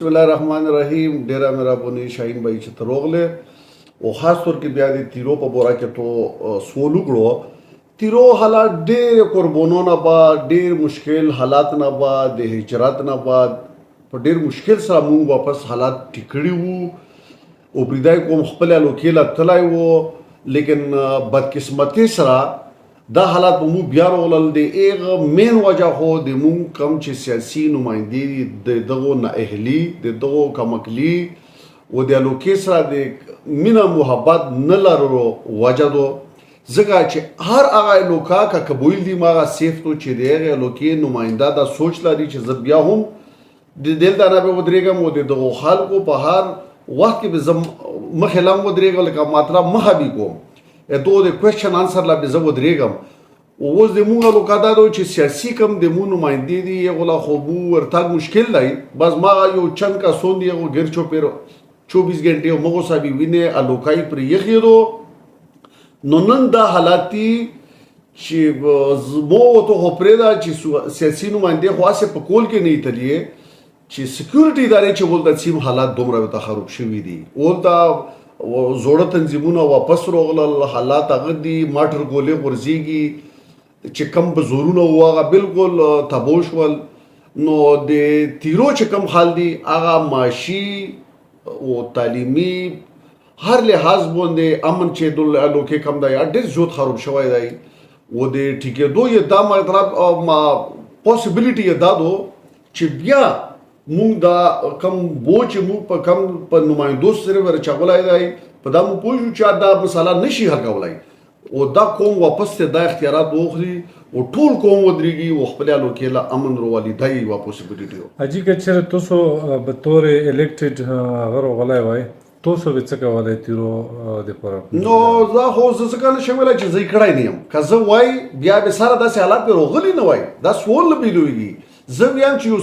بسم الله الرحمن الرحیم. ډیره مهرباني شاهین بھائی چې ته راغلی او خاص طور کې بیا د تیرو په باره کې تو سوال وکړو. تیرو حالات ډېر قربانونه بعد ډېر مشکل حالات نه بعد د هجرت نه بعد په ډېر مشکل سره موږ واپس حالات ټیکړي وو او پریدای کوم خپل لوکیلا تلای وو، لیکن بدقسمتی سره دا حالات به مو بیا راغلل. د هغه مین وجه خو د مونږ کم چې سیاسي نمایندې د دغو نااهلي د دغو کمکلي او د لوکې سره د مینه محبت نه لرلو وجه دو. ځکه چې هر هغه لوکا که قبول دي ماغه سیف تو چې د هغې لوکې نماینده دا سوچ لري چې زه بیا هم د دلته نه به ودرېږم او د دغو خلکو په هر وخت کې به زه مخې له هم ودرېږم، لکه مطلب مخه بي کوم دو د کوېشن آنسر لا به زه ودرېږم. اوس د مونږ لوکا دا دی چې سیاسي کم د مونږ نمایندې دي هغو لا خو بو ورتګ مشکل دی. بس ماغه یو چند کسون دي هغو ګیر چوپېر 24 ګنټې او مغو صاحبې وینې الوکایي پرې یخې دو. نو نن دا حالات دي چې مو ورته خو پرېږده چې سیاسي نمایندې خو هسې په کول کې نه ایتلي چې سکیورټي ادارې چې ولته سیم حالات دومره ورته خراب شوي دي. ولته زوړه تنظیمونه واپس راغلل، حالات هغه دي ماټر ګولې غورځېږي چې کم به زورونه وو هغه بالکل تباه شول. نو د تیرو چې کم حال دي هغه معاشي او تعلیمي هر لحاظ باندې امن چې د لوکې کم دی ډېر زیات خراب شوی دی. او د ټیکېدو یې دا مطلب پاسبلیټي یې دا دو چې بیا مونږ دا کم بوج مونږ په کم په نمایندو سره ورچغولای دی په دا مونږ پوه شو چې دا مسله نشي حل کولای او دا قوم واپس ته دا اختیارات واخلي او ټول قوم ودرېږي او خپل لوکې له امن روالي دا یې یوه پوسیبلیټي و. حاجي که چېرې تاسو به طور الیکټډ هغه راغلی وای تاسو به څه کولای تیرو دپاره؟ نو دا خو زه څه کولی شم ویلی چې زه یې کړی نه یم. که زه وای بیا به سره داسې حالات پرې راغلي نه وای. دا سوال نه بیلویږي. زه ویم چې یو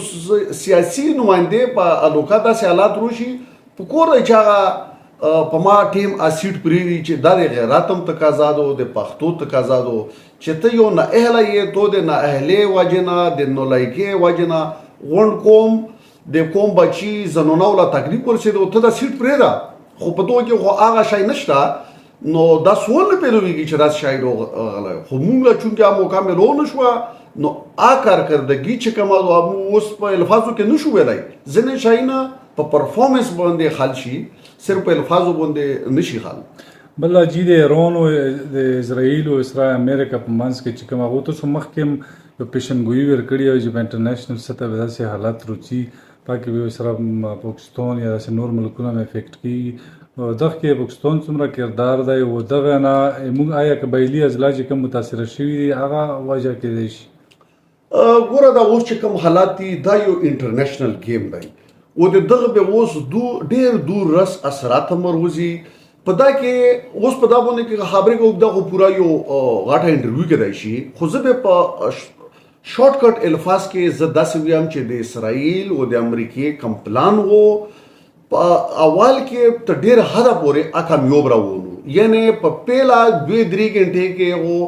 سیاسي نماینده په الوکا داسې حالات روشي په کور دی چې هغه په ما ټیم اسیډ پرېږدي چې دا د غیرت هم تقاضا ده د پښتو تقاضا ده چې ته یو نااهله یې تو د نااهلۍ وجې نه د نالایقۍ وجې نه غونډ قوم د قوم بچي زنونه وله تکلیف ورسېده ته دا سیټ پرېږده خو په دغو کې خو هغه شی نشته. نو دا سوال نه پیلویږي چې داسې شی راغلی خو مونږ له چونکې هغه موقع مې رانه شوه نو کارکردګي چې کومه موږ اوس په الفاظو کې نشو ویلی. ځینې شیونه په پرفارمنس باندې حل شي، صرف په الفاظو باندې نشي حل. بل حاجي د ایران او د اسرائیل او امریکا په منځ کې چې کوم هغو تاسو مخکې هم یو پیشنګویي ورکړې وه چې په انټرنیشنل سطح به داسې حالات روځي پکې به سره پاکستان یا داسې نور ملکونه هم افیکټ کېږي. دغه کې پاکستان څومره کردار دی او دغه نه موږ آیا قبایلي اضلاع چې کوم متاثره شوي دي هغه وجه کېدی شي؟ ګوره دا اوس چې کوم حالات دي دا یو انټرنیشنل گیم دی او د دغه به اوس ډېر دور رس اثرات هم ورغځي. په دا کې اوس په دا باندې کې خبرې کوم دا خو پوره یو غټه انټرویو کېدای شي خو زه به په شارټ کټ الفاظ کې زه داسې ویم چې د اسرائیل او د امریکې کم پلان و په اول کې ته ډېر حده پورې کامیاب راوونو، یعنې په پیله 2-3 ګنټې کې هغو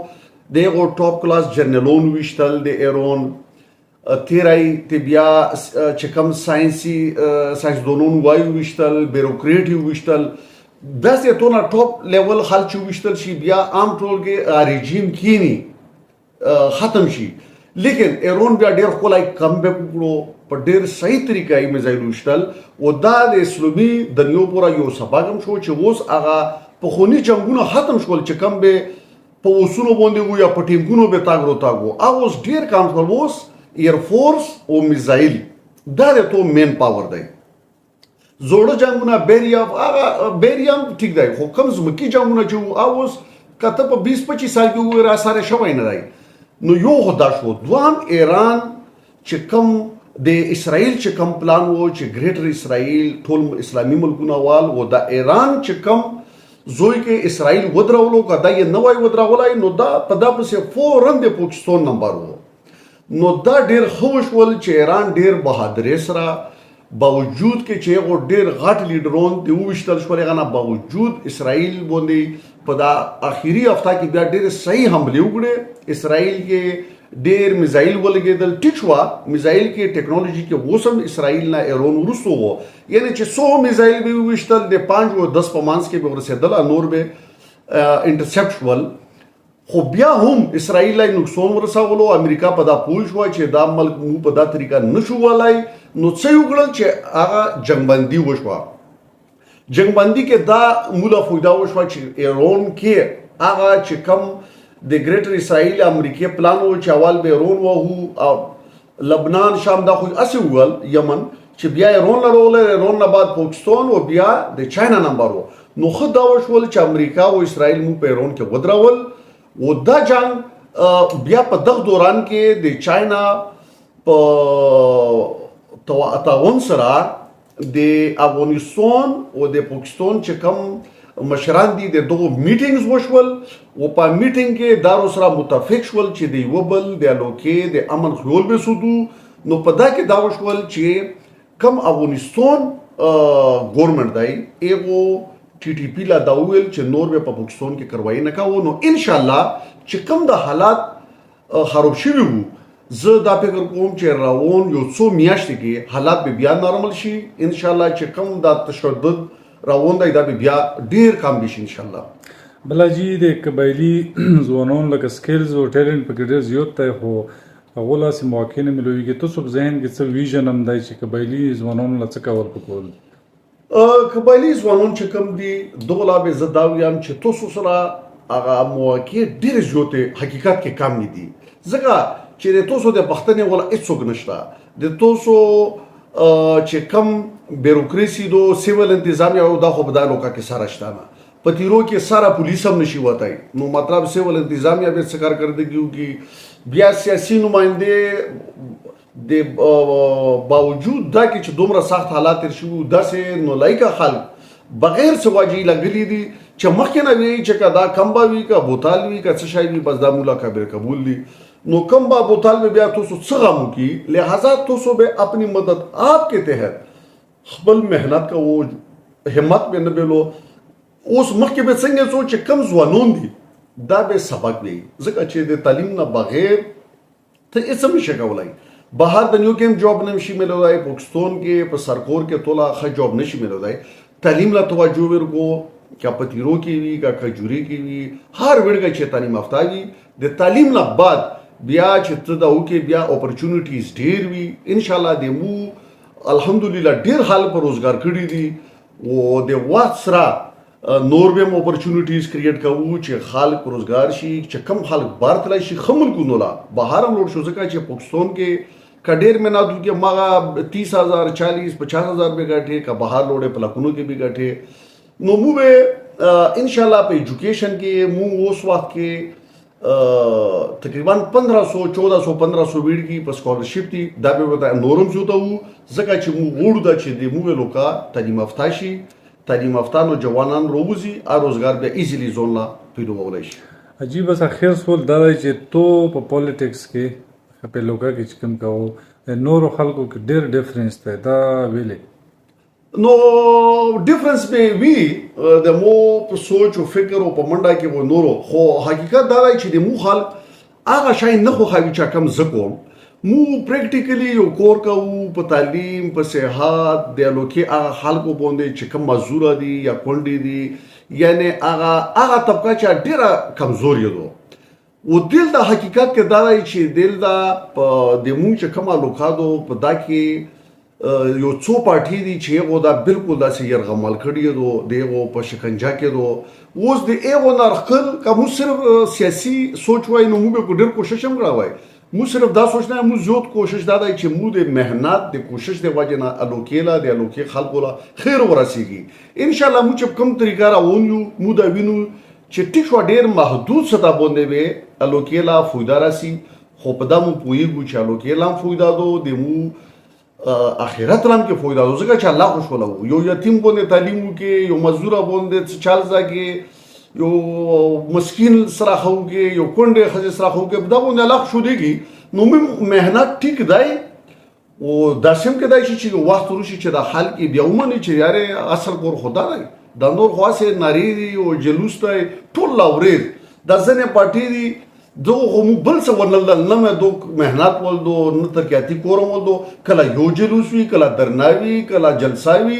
دغو ټاپ کلاس جرنلون ویشتل د ایران تیرای ته بیا چې کوم ساینسدانون وایي ویشتل بیروکریټ ویشتل داسې تونه ټاپ لیول خلک چې ویشتل شي بیا عام ټولګې رژیم کینی ختم شي. لیکن ایران بیا ډېر ښکلی کمبیک وکړو په ډېر صحیح طریقه یې میزایل ویشتل او دا د اسلامي دنیا پوره یو سبق هم شو چې اوس هغه پخواني جنګونه ختم شول چې کم به په اوسونو باندې وو یا په ټینکونو به تاګ روتاګ وو. هغه اوس ډېر کم شول. اوس ایرفورس او میزایل دا د تو مین پاور دی. زوړه جنګونه بیریم ټیک دی خو کم ځمکي جنګونه چې وو هغه اوس که ته په 20-25 سال کې وګورې راسره شوی نه دی. نو یو خو دا شو. دوهم ایران چې کم د اسرائیل چې کم پلان وو چې ګریټر اسرائیل ټول اسلامي ملکونه وال او د ایران چې کم زوی کې اسرائیل ودرولو که دا یې نه وای ودرولای نو دا په دا پسې فوراً د پاکستان نمبر وو. نو دا ډېر ښه وشول چې ایران ډېر بهادرۍ سره باوجود کې چې هغو ډېر غټ لیډران د وویشتل شول هغه نه باوجود اسرائیل باندې په دا اخري هفته کې بیا ډېرې صحیح حملې وکړې. اسرائیل کې ډیر میزایل ولګېدل ټیټ شوه میزایل کې ټیکنالوژي کې اوس هم اسرائیل نه ایران وروسته و یعنی چې 100 میزایل به وویشتل د 5 او 10 په منځ کې به ورسېدل نور به انټرسپټ شول خو بیا هم اسرائیل له نقصان ورسولو امریکا په دا پوه شوه چې دا ملک مو په دا طریقه نشو ولای نو څه یې وکړل چې هغه جنګبندي وشوه جنګبندي کې دا مولا فایده وشوه چې ایران کې هغه چې کم د ګریټر اسرائیل امریکای پلان و چې اول به ایران وهو او لبنان شام دا خو اسی ول یمن چې بیا ایران لرول ایران نه بعد پاکستان او بیا د چاینا نمبر و نو خو دا وشول چې امریکا او اسرائیل مو په ایران کې ودرول و دا جنگ بیا په دغه دوران کې د چاینا په تعاون سره د افغانستان او د پاکستان چې کم مشران دي د دغه میټینګز وشول او په میټینګ کې دارو سره متفق شول چې د یو بل د الوکې د امن خیال به سودو نو په دا کې دا وشول چې کم افغانستان ګورنمنت دی ایغو ټي ټي پی لا دا ویل چې نور به په پاکستان کې کاروایی نه کاوه نو ان شاء الله چې کم د حالات خراب شوي وو زه دا فکر کوم چې روان یو څو میاشتې کې حالات به بیا نارمل شي ان شاء الله چې کم دا تشدد روان دی دا به بیا ډیر کم شي ان شاء الله بلاجي د قبایلی ځوانانو لکه سکلز او ټیلنټ په ډیر زیات دی خو هغه لاس مواقع نه ملويږي تاسو په ذهن کې څه ویژن هم دی چې قبایلی ځوانانو لڅ کول پکول قبایلی ځوانان چې کوم دي دغه لا به زه دا وایم چې تاسو سره هغه مواقع ډیر زیات حقیقت کې کم نه دي ځکه چې د تاسو د پښتنې ولا هیڅوک نشته د تاسو چې کم بیروکراسي دو سیول انتظامیه او دا خو په دالو کې سره شته نه په تیرو کې سارا پولیس هم نشي وتای نو مطلب سیول انتظامیه به څه کارکردګي وکي بیا سیاسي نماینده د باوجود دا کې چې دومره سخت حالات تر شو داسې نو لایکه خلک بغیر سواجی لګلی دي چې مخکې نه وی چې کدا کمبا وی کا بوتال وی کا څه شای وی بس دا مولا کبیر قبول دي نو کمبا بوتال به بیا تاسو څه غمو کی لہذا تاسو به اپنی مدد آپ کے تحت خپل مهنت کا وہ همت به نه بلو اوس مخکې به څنګه سوچ کم ځوانون دي دا به سبق دی ځکه چې د تعلیم نه بغیر ته هیڅ هم شي کولای بهر د نیو کې جاب نشي ملوای پاکستان کې په سرکور کې تولا ښه جاب نشي ملوای تعلیم لا توجه ورکو کیا پتیرو کې وی کا کجوري کې وی هر ورګه چې تعلیم یافته وي د تعلیم نه بعد بیا چې ته دا وکي بیا اپورچونټیز ډیر وي ان شاء الله د مو الحمدلله ډیر حال پر روزګار کړی دي او د وخت سره نور به اپورچونټیز کریټ کوو چې خلک روزګار شي چې کم خلک بار تلای شي خمل کو نولا بهر هم لوړ شو ځکه چې پاکستان کې کډیر میں نہ دوں کہ مغا 30,000 40 50,000 به ګټه کا بهر لوړې په لکونو کې به ګټه نو مو به ان شاء الله په ایجوکیشن کې مو اوس وخت کې تقریبا 1500 1400 1500 ویډ کی په سکالرشپ دي دا به وتا نورم زوته وو ځکه چې مو وړو دا چې د مو لوکا تعلیم یافته شي تعلیم یافته نو جوانان روزي ا روزګار به ایزیلی زون لا پیدا ولای شي عجیب اس اخر سوال دا چې تو په پالیټکس کې په لوکا کې چې کوم کاو نورو خلکو کې ډېر ډیفرنس دی دا ویلې نو ډیفرنس به وی د مو په سوچ او فکر او په منډه کې و نورو خو حقیقت دا دی چې د مو خلک هغه شای نه خو خوي چې کم زکو مو پریکټیکلی یو کور کوو په تعلیم په صحت د لوکي هغه خلکو باندې چې کم مزور دي یا کونډي دي یعنی هغه طبقه چې ډیره کمزوري دي و دل دا حقیقت کې دا دی چې دل دا د مونږ چې کومه لوکادو په دا کې یو څو پارټي دي چې هغه دا بالکل داسې يرغمل کړی دو دغه په شکنجه کې دو اوس د ایغو نارخل کوم صرف سیاسي سوچ وای نو موږ په ډېر کوشش هم راوای مو صرف دا سوچنا مو زیات کوشش دا دی چې مو د مهنت د کوشش د وجه نه الوکیلا د الوکی خلکو لا خیر ورسیږي ان شاء الله مو چې کوم طریقه راوونیو مو دا وینو چې ټیک ډیر محدود ستا باندې به الوکیلا فویدا راسي خو په دمو پویګو چې الوکیلا فویدا دو د مو اخرت لم کې فویدا دو ځکه چې الله خوشاله یو یتیم باندې تعلیم کې یو مزدور باندې چال ځکه یو مسکین سره خوږي یو کونډه خځه سره خوږي دا باندې الله شو دیږي نو مهنت ټیک دی او داسم کې دی چې وخت ورشي چې د خلک بیا ومني چې یاره اثر کور خدا دی د نور خاصه ناری دی او جلوس دی ټول لاورید د ځنې پارټي دی دغه مو بل څه ورنل نه مې دو مهنت ول دو نه ترقیاتی کورم ول دو کله یو جلوس وی کله درناوی کله جلساوی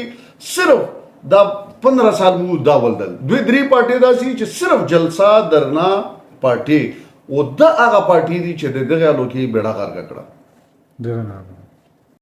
صرف دا 15 سال مو دا ولدل دوی درې پارټي دا سي چې صرف جلسه درنا پارټي او دا هغه پارټي دي چې دغه لوکي بیړه کار کړه ډیر نه